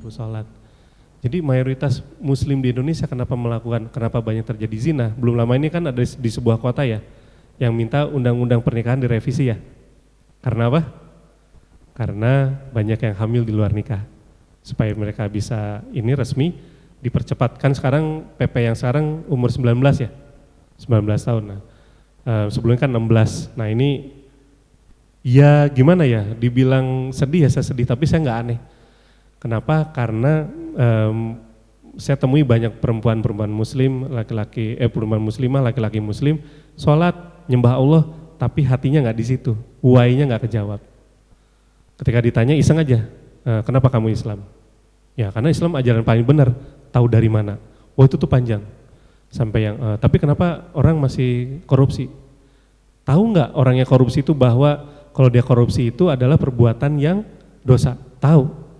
suruh sholat. Jadi mayoritas muslim di Indonesia kenapa banyak terjadi zina? Belum lama ini kan ada di sebuah kota ya, yang minta undang-undang pernikahan direvisi ya. Karena apa? Karena banyak yang hamil di luar nikah. Supaya mereka bisa ini resmi, dipercepatkan sekarang PP yang sekarang umur 19 ya, 19 tahun. Nah, sebelumnya kan 16. Nah ini ya gimana ya, dibilang sedih ya saya sedih, tapi saya nggak aneh. Kenapa? Karena saya temui banyak perempuan muslim, perempuan muslimah, laki-laki muslim, sholat, nyembah Allah, tapi hatinya nggak di situ, why-nya nggak kejawab. Ketika ditanya iseng aja, kenapa kamu Islam? Ya karena Islam ajaran paling benar, tahu dari mana? Oh itu tuh panjang. Sampai yang, tapi kenapa orang masih korupsi? Tahu nggak orangnya korupsi itu bahwa kalau dia korupsi itu adalah perbuatan yang dosa? Tahu.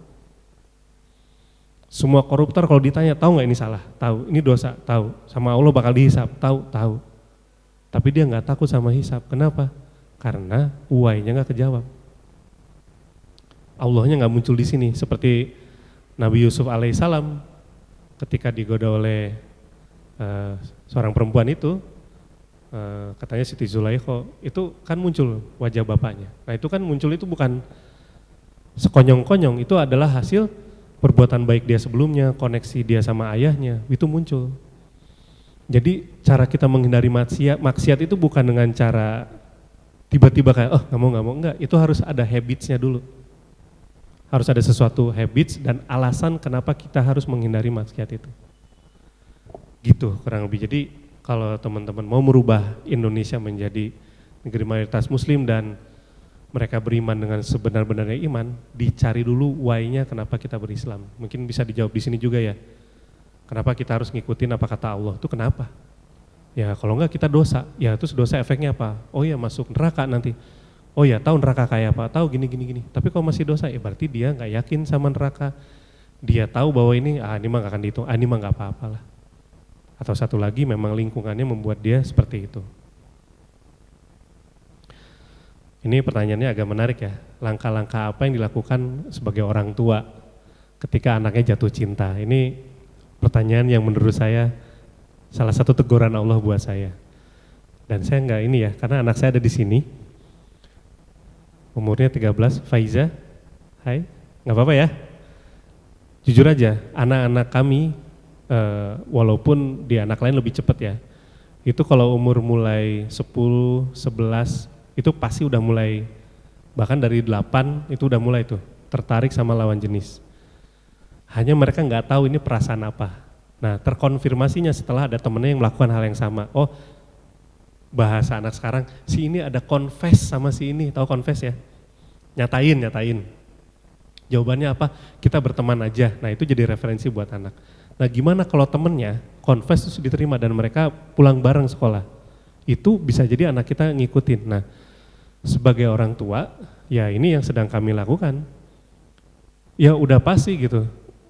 Semua koruptor kalau ditanya, tahu nggak ini salah? Tahu. Ini dosa? Tahu. Sama Allah bakal dihisap? Tahu. Tapi dia nggak takut sama hisap. Kenapa? Karena why-nya nggak kejawab. Allahnya nggak muncul di sini. Seperti Nabi Yusuf alaihissalam ketika digoda oleh seorang perempuan itu, katanya Siti Zulaikha, itu kan muncul wajah bapaknya. Nah itu kan muncul itu bukan sekonyong-konyong, itu adalah hasil perbuatan baik dia sebelumnya, koneksi dia sama ayahnya, itu muncul. Jadi cara kita menghindari maksiat itu bukan dengan cara tiba-tiba kayak nggak mau, enggak, itu harus ada habitsnya dulu. Harus ada sesuatu habits dan alasan kenapa kita harus menghindari maksiat itu. Gitu kurang lebih. Jadi kalau teman-teman mau merubah Indonesia menjadi negeri mayoritas muslim dan mereka beriman dengan sebenar-benarnya iman, dicari dulu why-nya kenapa kita berislam. Mungkin bisa dijawab di sini juga ya. Kenapa kita harus ngikutin apa kata Allah, itu kenapa? Ya kalau enggak kita dosa, ya terus dosa efeknya apa? Oh ya masuk neraka nanti. Oh ya tahu neraka kayak apa, tahu gini. Tapi kalau masih dosa, ya berarti dia nggak yakin sama neraka. Dia tahu bahwa ini mah nggak akan dihitung, ini mah nggak apa-apalah. Atau satu lagi memang lingkungannya membuat dia seperti itu. Ini pertanyaannya agak menarik ya. Langkah-langkah apa yang dilakukan sebagai orang tua ketika anaknya jatuh cinta? Ini pertanyaan yang menurut saya salah satu teguran Allah buat saya. Dan saya nggak ini ya, karena anak saya ada di sini. Umurnya 13, Faiza. Hai, nggak apa-apa ya. Jujur aja, anak-anak kami walaupun di anak lain lebih cepat ya. Itu kalau umur mulai 10, 11 itu pasti udah mulai, bahkan dari 8 itu udah mulai tuh tertarik sama lawan jenis. Hanya mereka nggak tahu ini perasaan apa. Nah terkonfirmasinya setelah ada temennya yang melakukan hal yang sama. Oh bahasa anak sekarang, si ini ada confess sama si ini, tahu confess ya? Nyatain. Jawabannya apa? Kita berteman aja. Nah itu jadi referensi buat anak. Nah gimana kalau temennya confess terus diterima dan mereka pulang bareng sekolah? Itu bisa jadi anak kita ngikutin. Nah sebagai orang tua, ya ini yang sedang kami lakukan. Ya udah pasti gitu,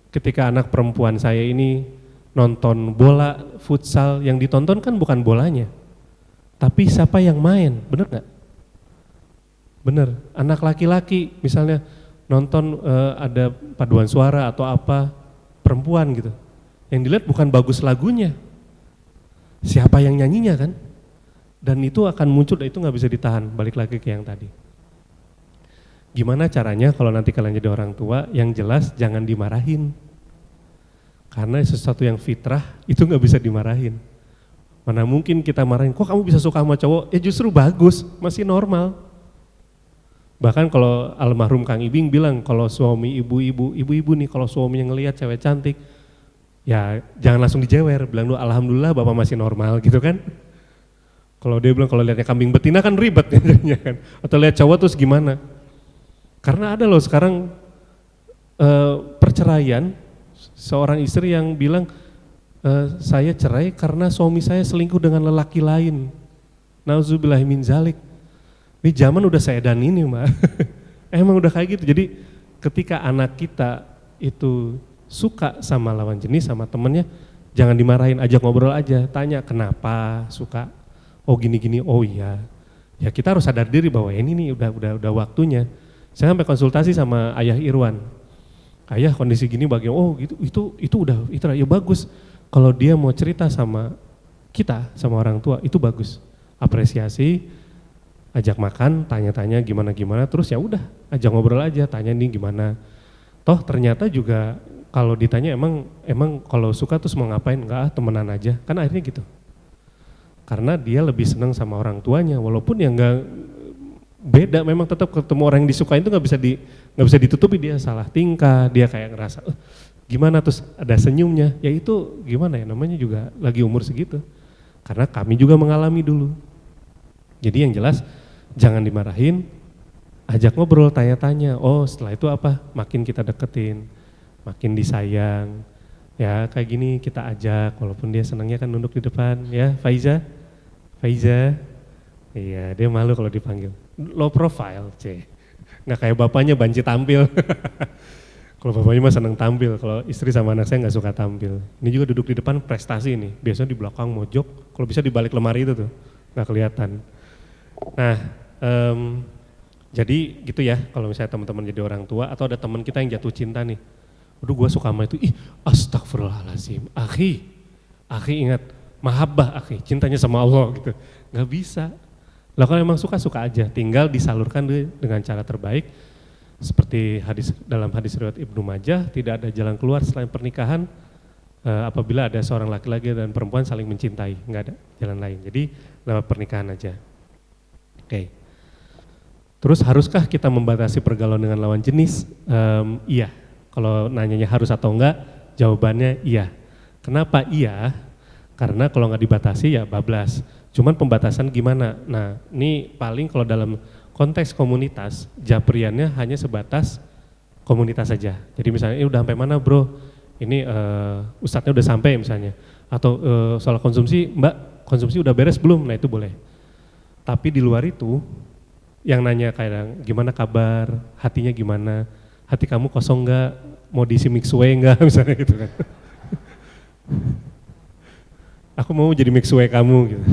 ketika anak perempuan saya ini nonton bola, futsal, yang ditonton kan bukan bolanya, tapi siapa yang main, bener gak? Bener, anak laki-laki misalnya nonton ada paduan suara atau apa, perempuan gitu, yang dilihat bukan bagus lagunya, siapa yang nyanyinya kan? Dan itu akan muncul, itu nggak bisa ditahan, balik lagi ke yang tadi. Gimana caranya kalau nanti kalian jadi orang tua, yang jelas jangan dimarahin. Karena sesuatu yang fitrah itu nggak bisa dimarahin. Mana mungkin kita marahin, kok kamu bisa suka sama cowok? Ya justru bagus, masih normal. Bahkan kalau almarhum Kang Ibing bilang, kalau suami ibu-ibu nih, kalau suaminya ngelihat cewek cantik, ya jangan langsung dijewer, bilang dulu alhamdulillah bapak masih normal gitu kan. Kalau dia bilang kalau lihatnya kambing betina kan ribet jadinya kan. Atau lihat cowok terus gimana? Karena ada loh sekarang perceraian, seorang istri yang bilang saya cerai karena suami saya selingkuh dengan lelaki lain. Nauzubillahi min zalik. Ini zaman udah seedan ini Mbak. Emang udah kayak gitu. Jadi ketika anak kita itu suka sama lawan jenis, sama temennya, jangan dimarahin, ajak ngobrol aja, tanya kenapa suka. Oh gini-gini, oh iya. Ya kita harus sadar diri bahwa ini nih udah waktunya. Saya sampai konsultasi sama Ayah Irwan. ayah kondisi gini bagaimana, oh gitu, itu udah, itu ya bagus. Kalau dia mau cerita sama kita, sama orang tua, itu bagus. Apresiasi, ajak makan, tanya-tanya gimana-gimana, terus ya udah, ajak ngobrol aja, tanya nih gimana. Toh ternyata juga kalau ditanya emang kalau suka terus mau ngapain, enggak temenan aja, kan akhirnya gitu. Karena dia lebih senang sama orang tuanya, walaupun ya enggak beda, memang tetap ketemu orang yang disukain itu nggak bisa ditutupi, dia salah tingkah, dia kayak ngerasa gimana, terus ada senyumnya, ya itu gimana ya, namanya juga lagi umur segitu. Karena kami juga mengalami dulu. Jadi yang jelas jangan dimarahin, ajak ngobrol, tanya-tanya, oh setelah itu apa, makin kita deketin, makin disayang, ya kayak gini kita ajak, walaupun dia senangnya kan nunduk di depan, ya Faiza, iya dia malu kalau dipanggil, low profile, nggak kayak bapaknya banci tampil. Kalau bapaknya mah senang tampil, kalau istri sama anak saya nggak suka tampil. Ini juga duduk di depan prestasi nih, biasanya di belakang mojok, kalau bisa di balik lemari itu tuh, nggak kelihatan. Nah, jadi gitu ya, kalau misalnya teman-teman jadi orang tua atau ada teman kita yang jatuh cinta nih, aduh gue suka sama itu, astagfirullahaladzim, akhi ingat, mahabbah akhi, cintanya sama Allah gitu, nggak bisa. Lah kalau emang suka aja, tinggal disalurkan dengan cara terbaik. Seperti dalam hadis riwayat Ibnu Majah, tidak ada jalan keluar selain pernikahan apabila ada seorang laki-laki dan perempuan saling mencintai, nggak ada jalan lain. Jadi lewat pernikahan aja. Oke. Terus haruskah kita membatasi pergaulan dengan lawan jenis? Iya. Kalau nanyanya harus atau enggak, jawabannya iya. Kenapa iya? Karena kalau nggak dibatasi ya bablas. Cuman pembatasan gimana? Nah ini paling kalau dalam konteks komunitas, japriannya hanya sebatas komunitas saja. Jadi misalnya ini udah sampai mana bro? Ini ustadznya udah sampai misalnya. Atau soal konsumsi, mbak konsumsi udah beres belum? Nah itu boleh. Tapi di luar itu, yang nanya kayak gimana kabar, hatinya gimana, hati kamu kosong nggak, mau diisi mixway nggak misalnya gitu kan. Aku mau jadi mixway kamu gitu.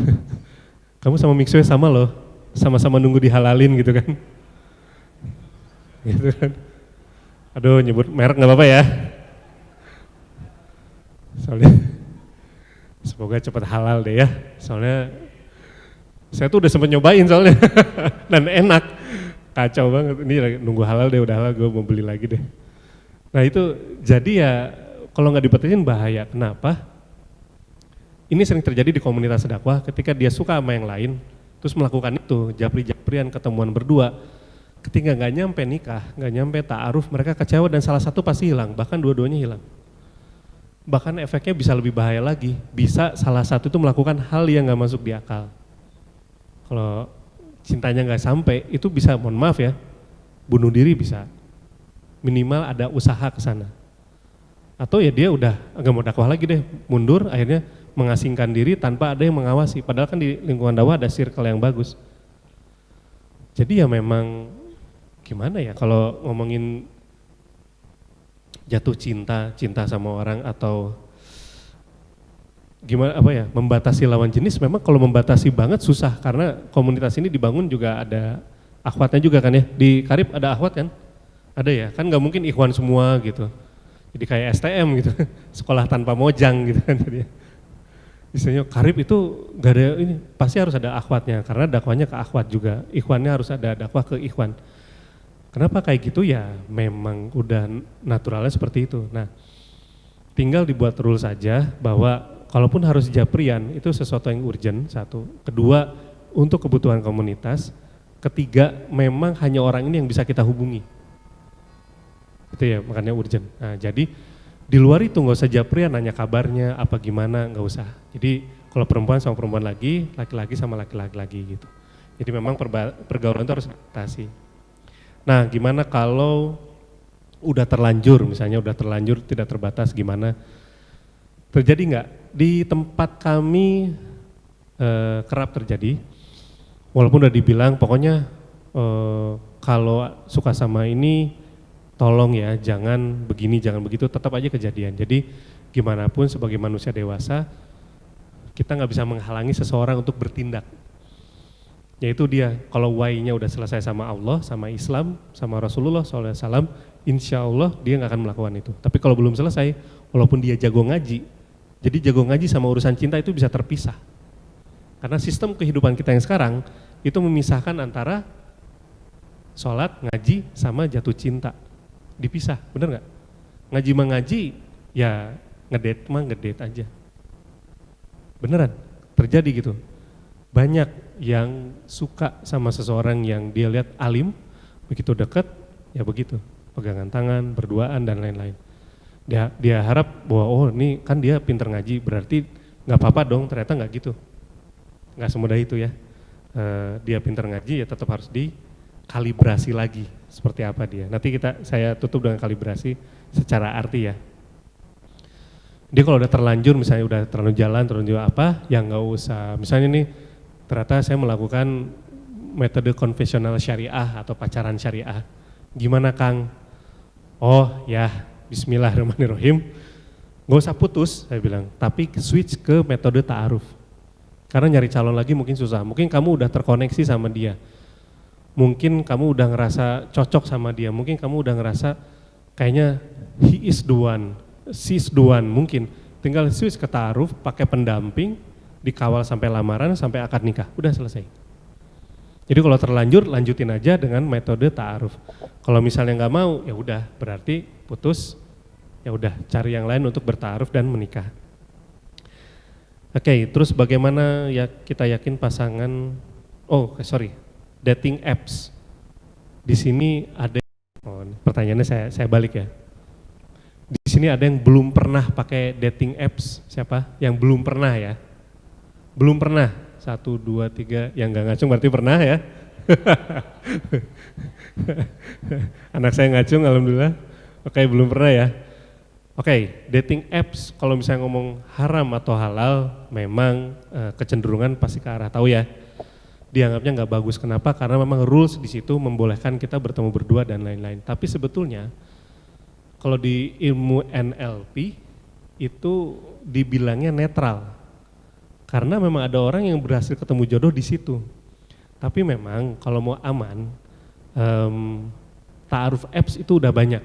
Kamu sama mixway sama loh, sama-sama nunggu dihalalin gitu kan. Gitu kan. Aduh nyebut merek nggak apa-apa ya. Soalnya semoga cepat halal deh ya. Soalnya saya tuh udah sempet nyobain soalnya dan enak. Kacau banget, ini nunggu halal deh, udah halal gue mau beli lagi deh. Nah itu jadi ya kalau nggak dibatasin bahaya. Kenapa? Ini sering terjadi di komunitas dakwah ketika dia suka sama yang lain, terus melakukan itu, japri-japrian, ketemuan berdua, ketika nggak nyampe nikah, nggak nyampe ta'aruf, mereka kecewa dan salah satu pasti hilang, bahkan dua-duanya hilang. Bahkan efeknya bisa lebih bahaya lagi, bisa salah satu itu melakukan hal yang nggak masuk di akal. Kalau cintanya nggak sampai, itu bisa, mohon maaf ya, bunuh diri bisa, minimal ada usaha ke sana. Atau ya dia udah nggak mau dakwah lagi deh, mundur, akhirnya mengasingkan diri tanpa ada yang mengawasi. Padahal kan di lingkungan dakwah ada circle yang bagus. Jadi ya memang gimana ya kalau ngomongin jatuh cinta sama orang atau gimana apa ya, membatasi lawan jenis, memang kalau membatasi banget susah karena komunitas ini dibangun juga ada akhwatnya juga kan ya. Di Karib ada akhwat kan? Ada ya, kan nggak mungkin ikhwan semua gitu. Jadi kayak STM gitu, sekolah tanpa mojang gitu kan jadi. Misalnya Karib itu gak ada ini, pasti harus ada akhwatnya karena dakwahnya ke akhwat juga, ikhwannya harus ada dakwah ke ikhwan. Kenapa kayak gitu ya? Memang udah naturalnya seperti itu. Nah, tinggal dibuat rule saja bahwa kalaupun harus japrian itu sesuatu yang urgent, satu. Kedua, untuk kebutuhan komunitas. Ketiga, memang hanya orang ini yang bisa kita hubungi. Itu ya makanya urgent. Nah, jadi di luar itu nggak usah japrian, nanya kabarnya apa gimana, nggak usah. Jadi kalau perempuan sama perempuan lagi, laki-laki sama laki-laki lagi gitu. Jadi memang pergaulan itu harus dibatasi. Nah gimana kalau udah terlanjur, misalnya udah terlanjur tidak terbatas gimana? Terjadi nggak? Di tempat kami kerap terjadi, walaupun udah dibilang pokoknya kalau suka sama ini tolong ya, jangan begini, jangan begitu, tetap aja kejadian. Jadi gimana pun sebagai manusia dewasa, kita nggak bisa menghalangi seseorang untuk bertindak. Yaitu dia, kalau why-nya udah selesai sama Allah, sama Islam, sama Rasulullah SAW, insya Allah dia nggak akan melakukan itu. Tapi kalau belum selesai, walaupun dia jago ngaji, jadi jago ngaji sama urusan cinta itu bisa terpisah. Karena sistem kehidupan kita yang sekarang itu memisahkan antara sholat, ngaji, sama jatuh cinta. Dipisah, bener nggak? Ngaji mah ngaji, ya ngedate mah ngedate aja. Beneran, terjadi gitu. Banyak yang suka sama seseorang yang dia lihat alim, begitu dekat, ya begitu. Pegangan tangan, berduaan, dan lain-lain. Dia harap bahwa oh ini kan dia pinter ngaji, berarti nggak apa-apa dong, ternyata nggak gitu. Nggak semudah itu ya. Dia pinter ngaji ya tetap harus dikalibrasi lagi seperti apa dia. Nanti saya tutup dengan kalibrasi secara arti ya. Dia kalau udah terlanjur, misalnya udah terlalu jalan, terlalu apa, yang nggak usah. Misalnya nih, ternyata saya melakukan metode konvensional syariah atau pacaran syariah. Gimana Kang? Oh ya, bismillahirrahmanirrahim. Nggak usah putus, saya bilang. Tapi switch ke metode ta'aruf. Karena nyari calon lagi mungkin susah. Mungkin kamu udah terkoneksi sama dia. Mungkin kamu udah ngerasa cocok sama dia. Mungkin kamu udah ngerasa kayaknya he is the one, she is the one. Mungkin tinggal switch ke ta'aruf, pakai pendamping, dikawal sampai lamaran, sampai akad nikah. Udah selesai. Jadi kalau terlanjur, lanjutin aja dengan metode ta'aruf. Kalau misalnya nggak mau, ya udah berarti putus. Ya udah cari yang lain untuk berta'aruf dan menikah. Oke, terus bagaimana ya kita yakin pasangan, dating apps. Di sini ada, pertanyaannya saya balik ya. Di sini ada yang belum pernah pakai dating apps, siapa? Yang belum pernah ya? Belum pernah, 1, 2, 3, yang gak ngacung berarti pernah ya? Anak saya ngacung, alhamdulillah. Oke, belum pernah ya? Oke, dating apps kalau misalnya ngomong haram atau halal, memang kecenderungan pasti ke arah tahu ya. Dianggapnya nggak bagus, kenapa? Karena memang rules di situ membolehkan kita bertemu berdua dan lain-lain. Tapi sebetulnya kalau di ilmu NLP itu dibilangnya netral. Karena memang ada orang yang berhasil ketemu jodoh di situ. Tapi memang kalau mau aman, ta'aruf apps itu udah banyak.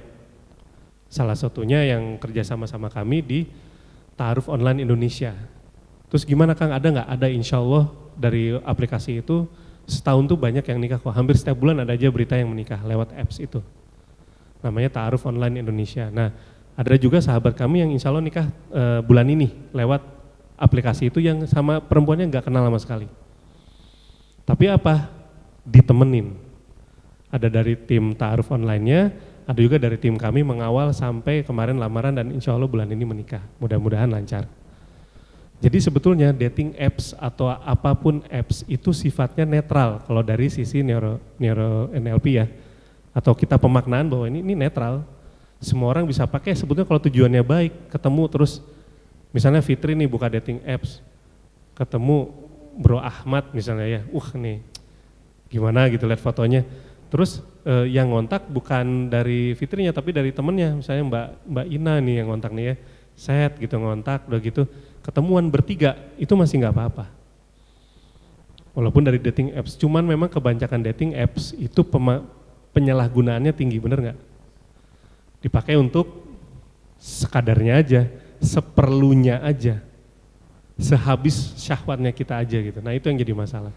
Salah satunya yang kerja sama kami di Ta'aruf Online Indonesia. Terus gimana Kang, ada nggak? Ada, insya Allah dari aplikasi itu setahun tuh banyak yang nikah kok. Hampir setiap bulan ada aja berita yang menikah lewat apps itu. Namanya Ta'aruf Online Indonesia. Nah, ada juga sahabat kami yang insya Allah nikah bulan ini lewat aplikasi itu yang sama perempuannya nggak kenal sama sekali. Tapi apa? Ditemenin. Ada dari tim Ta'aruf Online-nya, ada juga dari tim kami mengawal sampai kemarin lamaran dan insya Allah bulan ini menikah. Mudah-mudahan lancar. Jadi sebetulnya dating apps atau apapun apps itu sifatnya netral kalau dari sisi neuro NLP ya. Atau kita pemaknaan bahwa ini netral. Semua orang bisa pakai sebetulnya kalau tujuannya baik, ketemu terus misalnya Fitri nih buka dating apps, ketemu Bro Ahmad misalnya ya, nih gimana gitu lihat fotonya. Terus yang ngontak bukan dari Fitrinya tapi dari temennya, misalnya Mbak Ina nih yang ngontak nih ya, set gitu ngontak, udah gitu ketemuan bertiga, itu masih nggak apa-apa. Walaupun dari dating apps, cuman memang kebanyakan dating apps itu penyalahgunaannya tinggi, bener nggak? Dipakai untuk sekadarnya aja, seperlunya aja, sehabis syahwatnya kita aja gitu. Nah itu yang jadi masalah.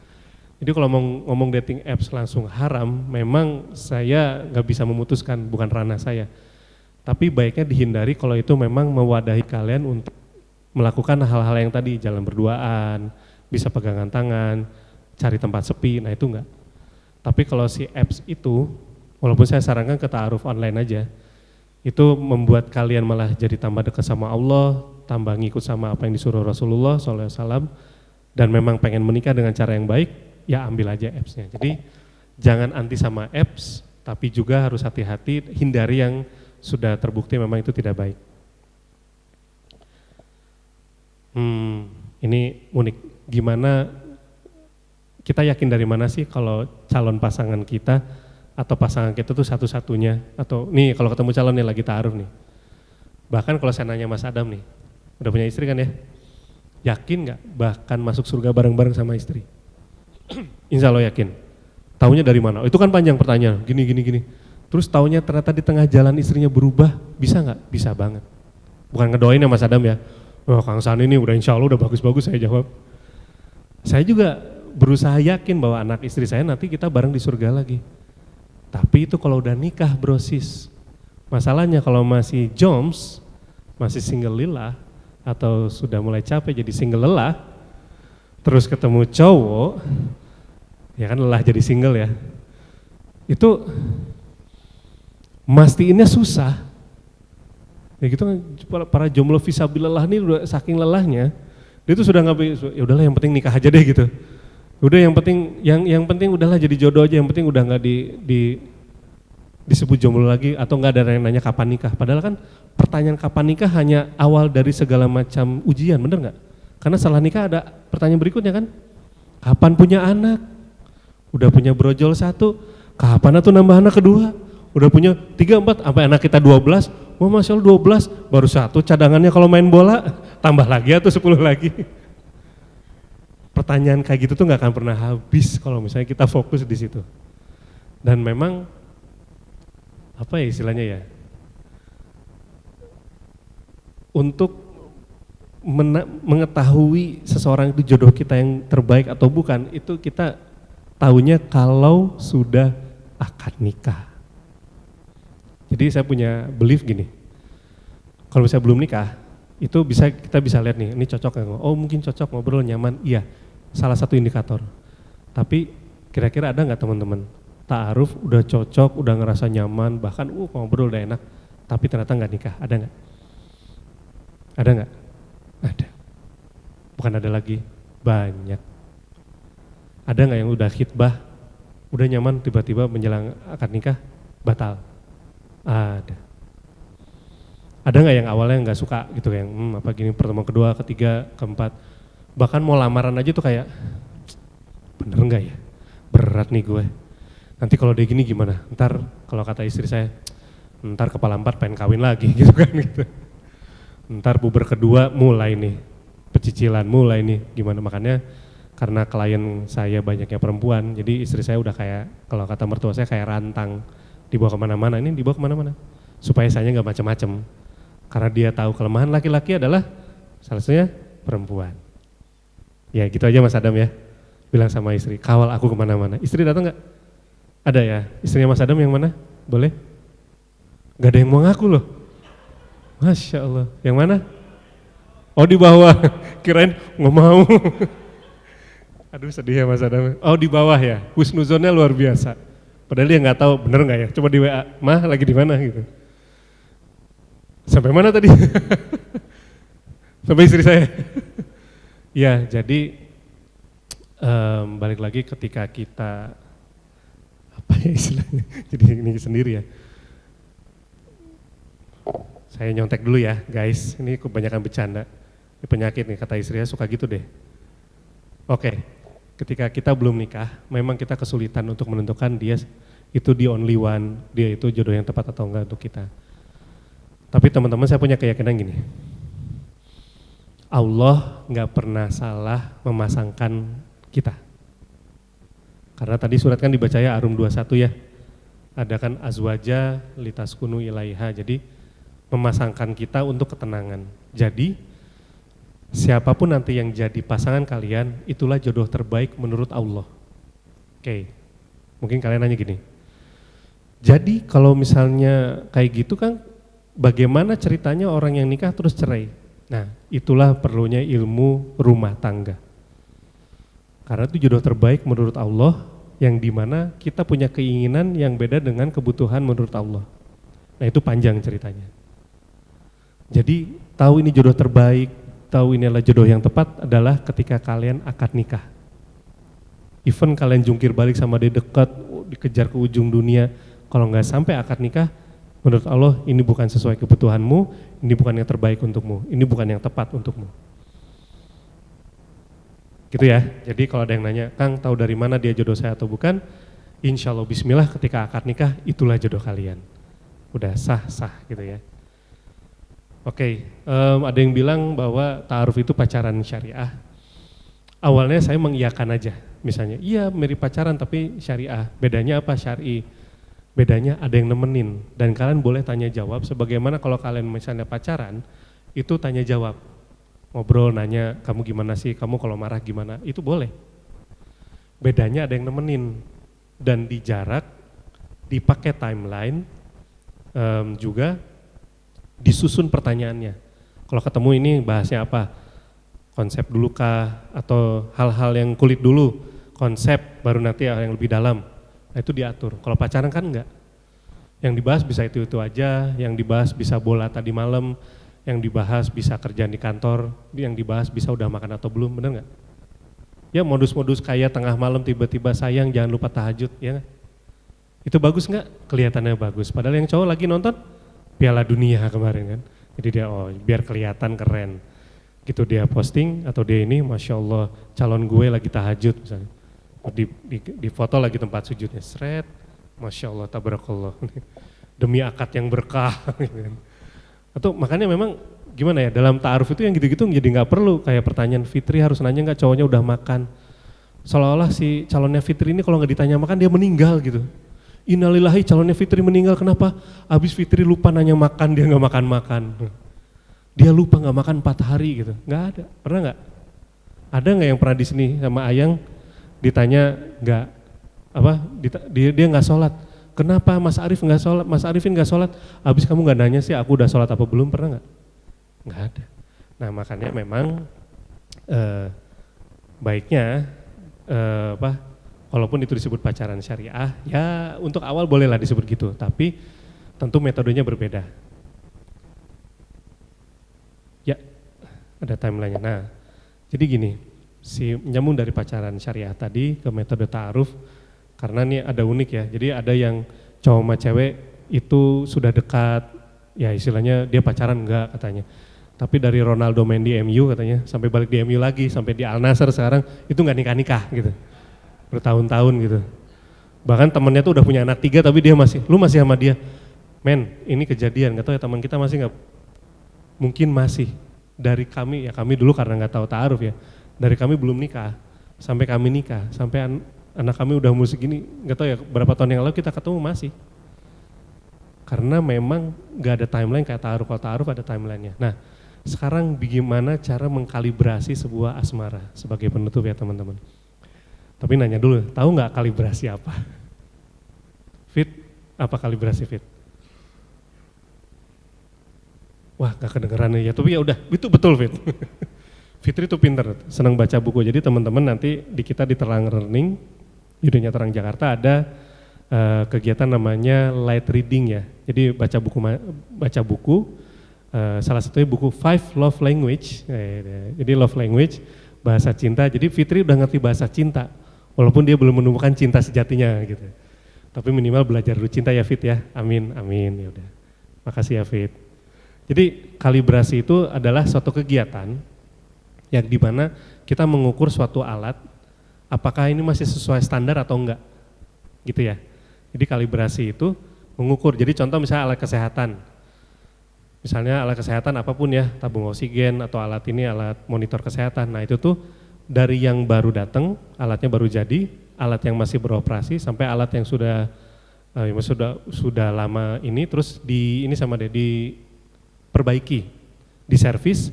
Jadi kalau ngomong dating apps langsung haram, memang saya nggak bisa memutuskan, bukan ranah saya. Tapi baiknya dihindari kalau itu memang mewadahi kalian untuk melakukan hal-hal yang tadi, jalan berduaan, bisa pegangan tangan, cari tempat sepi, nah itu enggak. Tapi kalau si apps itu, walaupun saya sarankan ke ta'aruf online aja, itu membuat kalian malah jadi tambah dekat sama Allah, tambah ngikut sama apa yang disuruh Rasulullah SAW, dan memang pengen menikah dengan cara yang baik, ya ambil aja appsnya. Jadi jangan anti sama apps, tapi juga harus hati-hati, hindari yang sudah terbukti memang itu tidak baik. Ini unik, gimana kita yakin dari mana sih kalau calon pasangan kita atau pasangan kita tuh satu-satunya, atau nih kalau ketemu calon nih lagi ta'aruf nih. Bahkan kalau saya nanya Mas Adam nih, udah punya istri kan ya, yakin nggak bahkan masuk surga bareng-bareng sama istri? Insya Allah yakin. Taunya dari mana? Itu kan panjang pertanyaan, gini. Terus taunya ternyata di tengah jalan istrinya berubah, bisa nggak? Bisa banget. Bukan ngedoain ya Mas Adam ya, wah Kang Sani ini udah insya Allah udah bagus-bagus, saya jawab. Saya juga berusaha yakin bahwa anak istri saya nanti kita bareng di surga lagi. Tapi itu kalau udah nikah brosis. Masalahnya kalau masih joms, masih single lila, atau sudah mulai capek jadi single lelah, terus ketemu cowok, ya kan lelah jadi single ya, itu mastiinnya susah. Ya gitu kan, para jomblo fisabilillah ini udah saking lelahnya, dia tuh sudah nggak, ya udahlah yang penting nikah aja deh gitu. Udah yang penting udahlah jadi jodoh aja, yang penting udah nggak disebut jomblo lagi, atau nggak ada yang nanya kapan nikah. Padahal kan pertanyaan kapan nikah hanya awal dari segala macam ujian, bener nggak? Karena setelah nikah ada pertanyaan berikutnya kan, kapan punya anak? Udah punya brojol 1, kapan tuh nambah anak kedua? Udah punya 3, 4, sampai anak kita 12, wah Masya Allah 12, baru 1 cadangannya kalau main bola, tambah lagi atau 10 lagi. Pertanyaan kayak gitu tuh nggak akan pernah habis kalau misalnya kita fokus di situ. Dan memang apa ya istilahnya ya, untuk mengetahui seseorang itu jodoh kita yang terbaik atau bukan, itu kita tahunya kalau sudah akad nikah. Jadi saya punya belief gini, kalau misalnya belum nikah, itu kita bisa lihat nih, ini cocok nggak? Oh mungkin cocok, ngobrol nyaman, iya, salah satu indikator. Tapi kira-kira ada nggak teman-teman, ta'aruf udah cocok, udah ngerasa nyaman, bahkan ngobrol udah enak, tapi ternyata nggak nikah, ada nggak? Ada nggak? Ada. Bukan ada lagi, banyak. Ada nggak yang udah khitbah, udah nyaman, tiba-tiba menjelang akad nikah, batal? Ada. Ada nggak yang awalnya nggak suka gitu, yang apa gini, pertemuan kedua, ketiga, keempat, bahkan mau lamaran aja tuh kayak, bener nggak ya, berat nih gue. Nanti kalau dia gini gimana? Ntar kalau kata istri saya, ntar kepala 4 pengen kawin lagi gitu kan gitu. Ntar puber kedua mulai nih, pecicilan mulai nih gimana. Makanya karena klien saya banyaknya perempuan, jadi istri saya udah kayak, kalau kata mertua saya kayak rantang, dibawa kemana-mana, ini dibawa kemana-mana. Supaya saya nggak macam-macam. Karena dia tahu kelemahan laki-laki adalah salah satunya perempuan. Ya gitu aja Mas Adam ya, bilang sama istri, kawal aku kemana-mana. Istri datang nggak? Ada ya, istrinya Mas Adam yang mana? Boleh? Gak ada yang mau ngaku loh. Masya Allah, yang mana? Oh di bawah, kirain nggak mau. Aduh sedih ya Mas Adam. Oh di bawah ya, husnuzonnya luar biasa. Padahal dia nggak tahu bener nggak ya, coba di WA, mah lagi di mana gitu. Sampai mana tadi? Sampai istri saya. Ya jadi balik lagi ketika kita, apa ya istilahnya, jadi ini sendiri ya. Saya nyontek dulu ya guys, ini kebanyakan bercanda. Ini penyakit nih, kata istri saya suka gitu deh. Oke, ketika kita belum nikah, memang kita kesulitan untuk menentukan dia itu the only one, dia itu jodoh yang tepat atau enggak untuk kita. Tapi teman-teman saya punya keyakinan gini, Allah nggak pernah salah memasangkan kita. Karena tadi surat kan dibaca ya Arum 21 ya, ada kan azwaja litaskunu ilaiha, jadi memasangkan kita untuk ketenangan. Jadi siapapun nanti yang jadi pasangan kalian, itulah jodoh terbaik menurut Allah. Oke, mungkin kalian nanya gini, jadi kalau misalnya kayak gitu kan, bagaimana ceritanya orang yang nikah terus cerai? Nah, itulah perlunya ilmu rumah tangga. Karena itu jodoh terbaik menurut Allah, yang dimana kita punya keinginan yang beda dengan kebutuhan menurut Allah. Nah itu panjang ceritanya. Jadi tahu ini jodoh terbaik, tahu ini adalah jodoh yang tepat adalah ketika kalian akad nikah. Even kalian jungkir balik sama dia dekat, dikejar ke ujung dunia, kalau nggak sampai akad nikah, menurut Allah ini bukan sesuai kebutuhanmu, ini bukan yang terbaik untukmu, ini bukan yang tepat untukmu. Gitu ya, jadi kalau ada yang nanya, Kang tahu dari mana dia jodoh saya atau bukan? Insya Allah bismillah ketika akad nikah itulah jodoh kalian. Udah sah-sah gitu ya. Oke, ada yang bilang bahwa ta'aruf itu pacaran syariah. Awalnya saya mengiyakan aja, misalnya iya mirip pacaran tapi syariah, bedanya apa syar'i? Bedanya ada yang nemenin dan kalian boleh tanya jawab sebagaimana kalau kalian misalnya pacaran itu tanya jawab. Ngobrol nanya kamu gimana sih, kamu kalau marah gimana, itu boleh. Bedanya ada yang nemenin dan di jarak dipakai timeline juga disusun pertanyaannya. Kalau ketemu ini bahasnya apa? Konsep dulu kah atau hal-hal yang kulit dulu, konsep baru nanti yang lebih dalam. Nah itu diatur. Kalau pacaran kan enggak. Yang dibahas bisa itu-itu aja, yang dibahas bisa bola tadi malam, yang dibahas bisa kerjaan di kantor, yang dibahas bisa udah makan atau belum, bener nggak? Ya modus-modus kayak tengah malam tiba-tiba sayang jangan lupa tahajud, ya nggak? Itu bagus nggak? Kelihatannya bagus. Padahal yang cowok lagi nonton Piala Dunia kemarin kan. Jadi dia biar kelihatan keren. Gitu dia posting atau dia ini Masya Allah calon gue lagi tahajud misalnya. Di foto lagi tempat sujudnya, seret, Masya Allah, tabarakallah, demi akad yang berkah. Atau makanya memang gimana ya, dalam ta'aruf itu yang gitu-gitu jadi nggak perlu, kayak pertanyaan Fitri harus nanya nggak cowoknya udah makan. Seolah-olah si calonnya Fitri ini kalau nggak ditanya makan dia meninggal gitu. Innalillahi calonnya Fitri meninggal, kenapa? Abis Fitri lupa nanya makan, dia nggak makan-makan. Dia lupa nggak makan 4 hari gitu, nggak ada, pernah nggak? Ada nggak yang pernah di sini sama Ayang ditanya nggak apa dia nggak sholat, kenapa Mas Arif nggak sholat, Mas Arifin nggak sholat, abis kamu nggak nanya sih aku udah sholat apa belum, pernah nggak ada. Nah makanya memang baiknya walaupun itu disebut pacaran syariah ya untuk awal bolehlah disebut gitu, tapi tentu metodenya berbeda. Ya ada timelinenya. Nah jadi gini, nyambung dari pacaran syariah tadi ke metode ta'aruf, karena ini ada unik ya, jadi ada yang cowok sama cewek itu sudah dekat, ya istilahnya dia pacaran enggak katanya, tapi dari Ronaldo main di MU katanya, sampai balik di MU lagi, sampai di Al Nassr sekarang, itu nggak nikah-nikah gitu, bertahun-tahun gitu. Bahkan temennya tuh udah punya anak 3 tapi dia lu masih sama dia, men ini kejadian, nggak tahu ya teman kita masih nggak, mungkin masih, dari kami, ya kami dulu karena nggak tahu ta'aruf ya, dari kami belum nikah, sampai kami nikah, sampai anak kami udah umur segini, nggak tahu ya berapa tahun yang lalu kita ketemu masih. Karena memang nggak ada timeline kayak ta'aruf, kalau ta'aruf ada timelinenya. Nah sekarang bagaimana cara mengkalibrasi sebuah asmara sebagai penutup ya teman-teman. Tapi nanya dulu, tahu nggak kalibrasi apa? Fit, apa kalibrasi Fit? Wah gak kedengeran ya, tapi ya udah, itu betul Fit. Fitri tuh pinter, senang baca buku, jadi teman-teman nanti di kita di Terang Learning, di Dunia Terang Jakarta ada kegiatan namanya light reading ya, jadi baca buku, salah satunya buku 5 Love Language, jadi love language, bahasa cinta, jadi Fitri udah ngerti bahasa cinta, walaupun dia belum menemukan cinta sejatinya gitu, tapi minimal belajar dulu cinta ya Fit ya, amin, amin, ya udah, makasih ya Fit. Jadi kalibrasi itu adalah suatu kegiatan yang dimana kita mengukur suatu alat apakah ini masih sesuai standar atau enggak, gitu ya. Jadi kalibrasi itu mengukur, jadi contoh misalnya alat kesehatan, misalnya alat kesehatan apapun ya, tabung oksigen atau alat ini alat monitor kesehatan, nah itu tuh dari yang baru datang, alatnya baru jadi, alat yang masih beroperasi sampai alat yang sudah lama ini terus diperbaiki, diservis.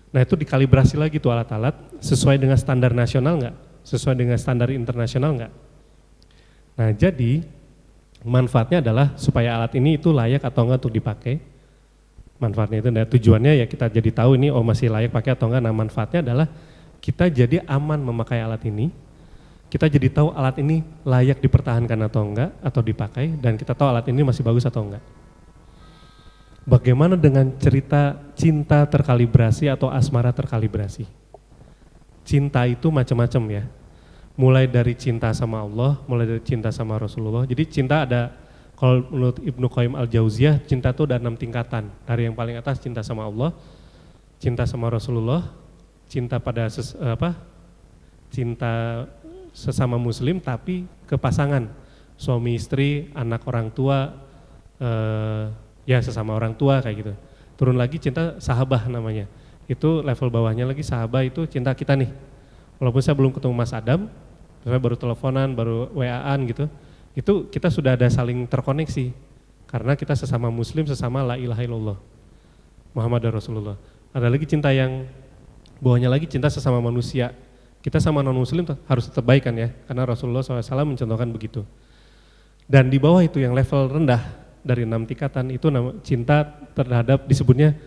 Nah itu dikalibrasi lagi tuh alat-alat sesuai dengan standar nasional enggak, sesuai dengan standar internasional enggak. Nah jadi manfaatnya adalah supaya alat ini itu layak atau enggak untuk dipakai. Manfaatnya itu, dan tujuannya ya kita jadi tahu ini masih layak pakai atau enggak. Nah manfaatnya adalah kita jadi aman memakai alat ini, kita jadi tahu alat ini layak dipertahankan atau enggak, atau dipakai, dan kita tahu alat ini masih bagus atau enggak. Bagaimana dengan cerita cinta terkalibrasi atau asmara terkalibrasi? Cinta itu macam-macam ya. Mulai dari cinta sama Allah, mulai dari cinta sama Rasulullah. Jadi cinta ada, kalau menurut Ibnu Qayyim Al-Jauziyah, cinta itu ada 6 tingkatan. Dari yang paling atas cinta sama Allah, cinta sama Rasulullah, cinta pada cinta sesama muslim tapi ke pasangan, suami istri, anak orang tua, ya sesama orang tua kayak gitu. Turun lagi cinta sahabah namanya, itu level bawahnya lagi sahabah itu cinta kita nih. Walaupun saya belum ketemu Mas Adam, saya baru teleponan, baru WA-an gitu, Itu kita sudah ada saling terkoneksi, karena kita sesama muslim, sesama la ilaha illallah, Muhammad Rasulullah. Ada lagi cinta yang bawahnya lagi cinta sesama manusia. Kita sama non muslim harus tetap baik kan ya, karena Rasulullah SAW mencontohkan begitu. Dan di bawah itu yang level rendah dari 6 tingkatan itu cinta terhadap disebutnya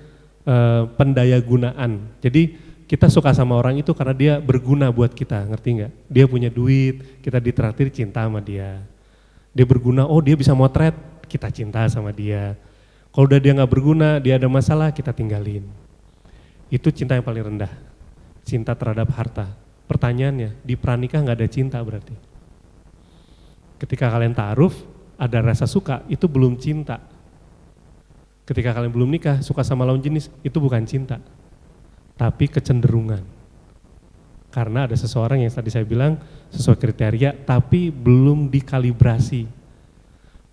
pendaya gunaan. Jadi kita suka sama orang itu karena dia berguna buat kita, ngerti nggak? Dia punya duit, kita ditraktir, cinta sama dia. Dia berguna, oh dia bisa motret, kita cinta sama dia. Kalau udah dia nggak berguna, dia ada masalah, kita tinggalin. Itu cinta yang paling rendah, cinta terhadap harta. Pertanyaannya, di pranikah nggak ada cinta berarti? Ketika kalian ta'aruf, ada rasa suka, itu belum cinta. Ketika kalian belum nikah, suka sama lawan jenis, itu bukan cinta, tapi kecenderungan. Karena ada seseorang yang tadi saya bilang sesuai kriteria, tapi belum dikalibrasi.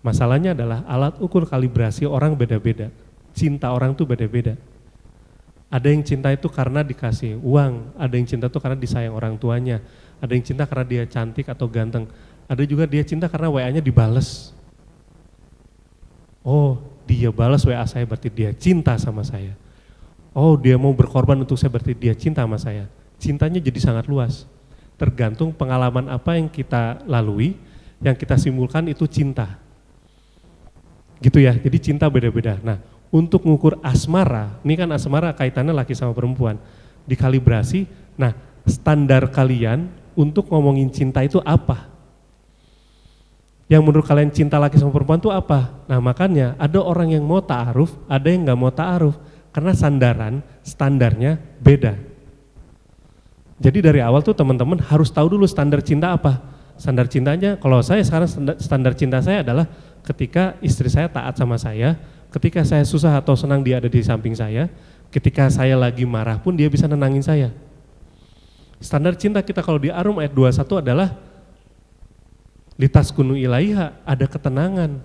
Masalahnya adalah alat ukur kalibrasi orang beda-beda. Cinta orang tuh beda-beda. Ada yang cinta itu karena dikasih uang, ada yang cinta itu karena disayang orang tuanya, ada yang cinta karena dia cantik atau ganteng, ada juga dia cinta karena WA-nya dibales. Oh, dia balas WA saya berarti dia cinta sama saya. Oh, dia mau berkorban untuk saya berarti dia cinta sama saya. Cintanya jadi sangat luas. Tergantung pengalaman apa yang kita lalui, yang kita simpulkan itu cinta. Gitu ya, jadi cinta beda-beda. Nah, untuk mengukur asmara, ini kan asmara kaitannya laki sama perempuan, dikalibrasi. Nah, standar kalian untuk ngomongin cinta itu apa? Yang menurut kalian cinta laki sama perempuan itu apa? Nah makanya ada orang yang mau ta'aruf, ada yang nggak mau ta'aruf, karena standarnya beda. Jadi dari awal tuh teman-teman harus tahu dulu standar cinta apa. Standar cintanya, kalau saya sekarang standar cinta saya adalah ketika istri saya taat sama saya, ketika saya susah atau senang dia ada di samping saya, ketika saya lagi marah pun dia bisa nenangin saya. Standar cinta kita kalau di Arum ayat 21 adalah litaskunu ilaiha, ada ketenangan,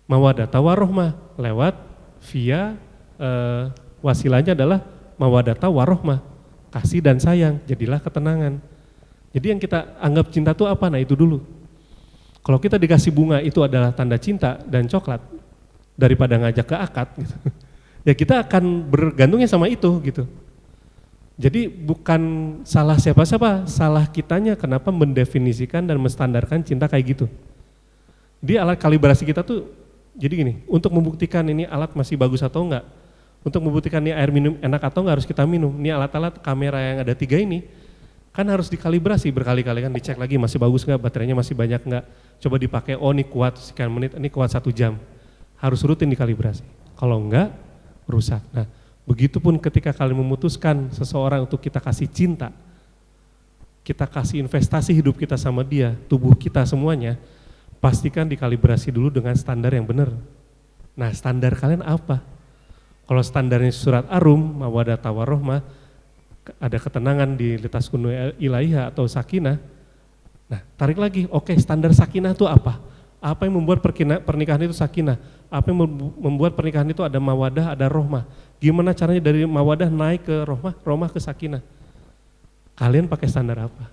mawadata warohmah, lewat via wasilahnya adalah mawadata warohmah, kasih dan sayang, jadilah ketenangan. Jadi yang kita anggap cinta itu apa? Nah itu dulu. Kalau kita dikasih bunga itu adalah tanda cinta dan coklat, daripada ngajak ke akad gitu, ya kita akan bergantungnya sama itu gitu. Jadi bukan salah siapa-siapa, salah kitanya kenapa mendefinisikan dan menstandarkan cinta kayak gitu. Di alat kalibrasi kita tuh, jadi gini, untuk membuktikan ini alat masih bagus atau enggak, untuk membuktikan ini air minum enak atau enggak harus kita minum. Ini alat-alat kamera yang ada 3 ini, kan harus dikalibrasi berkali-kali kan, dicek lagi masih bagus enggak, baterainya masih banyak enggak, coba dipakai, oh ini kuat sekian menit, ini kuat 1 jam, harus rutin dikalibrasi. Kalau enggak, rusak. Nah, begitupun ketika kalian memutuskan seseorang untuk kita kasih cinta, kita kasih investasi hidup kita sama dia, tubuh kita semuanya, pastikan dikalibrasi dulu dengan standar yang benar. Nah standar kalian apa? Kalau standarnya surat Arum, mawadata warohmah, ada ketenangan di litaskunu ilaiha atau sakinah. Nah tarik lagi, oke, standar sakinah itu apa? Apa yang membuat pernikahan itu sakinah? Apa yang membuat pernikahan itu ada mawadah, ada rohmah? Gimana caranya dari mawadah naik ke rohmah ke sakinah? Kalian pakai standar apa?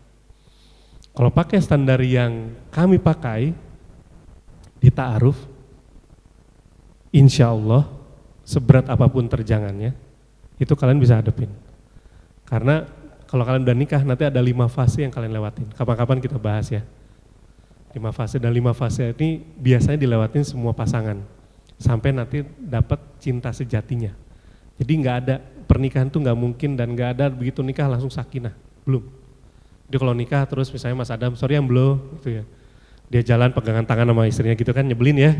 Kalau pakai standar yang kami pakai di ta'aruf, insya Allah seberat apapun terjangannya, itu kalian bisa hadapin. Karena kalau kalian udah nikah nanti ada 5 fase yang kalian lewatin. Kapan-kapan kita bahas ya. 5 fase, dan 5 fase ini biasanya dilewatin semua pasangan sampai nanti dapat cinta sejatinya. Jadi nggak ada pernikahan tuh nggak mungkin, dan nggak ada begitu nikah langsung sakinah, belum. Jadi kalau nikah terus misalnya Mas Adam, sorry yang belum gitu ya, dia jalan pegangan tangan sama istrinya gitu kan, nyebelin ya,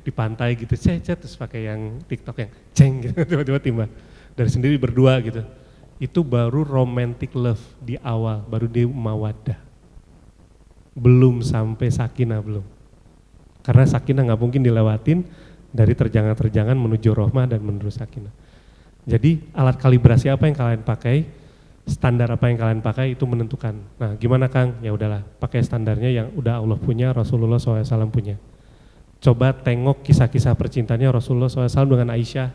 di pantai gitu, cet terus pakai yang TikTok yang ceng gitu, tiba-tiba timbal dari sendiri berdua gitu. Itu baru romantic love di awal, baru di mawaddah. Belum sampai sakinah, belum. Karena sakinah nggak mungkin dilewatin dari terjangan-terjangan menuju rohmah dan menuju sakinah. Jadi alat kalibrasi apa yang kalian pakai, standar apa yang kalian pakai itu menentukan. Nah gimana Kang? Ya udahlah, pakai standarnya yang udah Allah punya, Rasulullah SAW punya. Coba tengok kisah-kisah percintaannya Rasulullah SAW dengan Aisyah,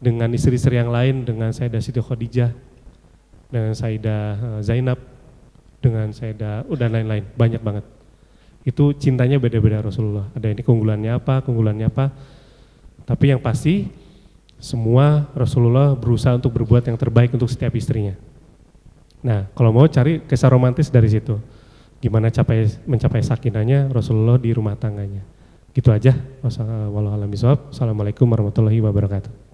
dengan istri-istri yang lain, dengan Sayyidah Siti Khadijah, dengan Sayyidah Zainab, dengan Sayyidah, udah lain-lain, banyak banget. Itu cintanya beda-beda Rasulullah. Ada ini keunggulannya apa. Tapi yang pasti semua Rasulullah berusaha untuk berbuat yang terbaik untuk setiap istrinya. Nah, kalau mau cari kisah romantis dari situ. Gimana mencapai sakinahnya Rasulullah di rumah tangganya. Gitu aja. Wassalamualaikum warahmatullahi wabarakatuh.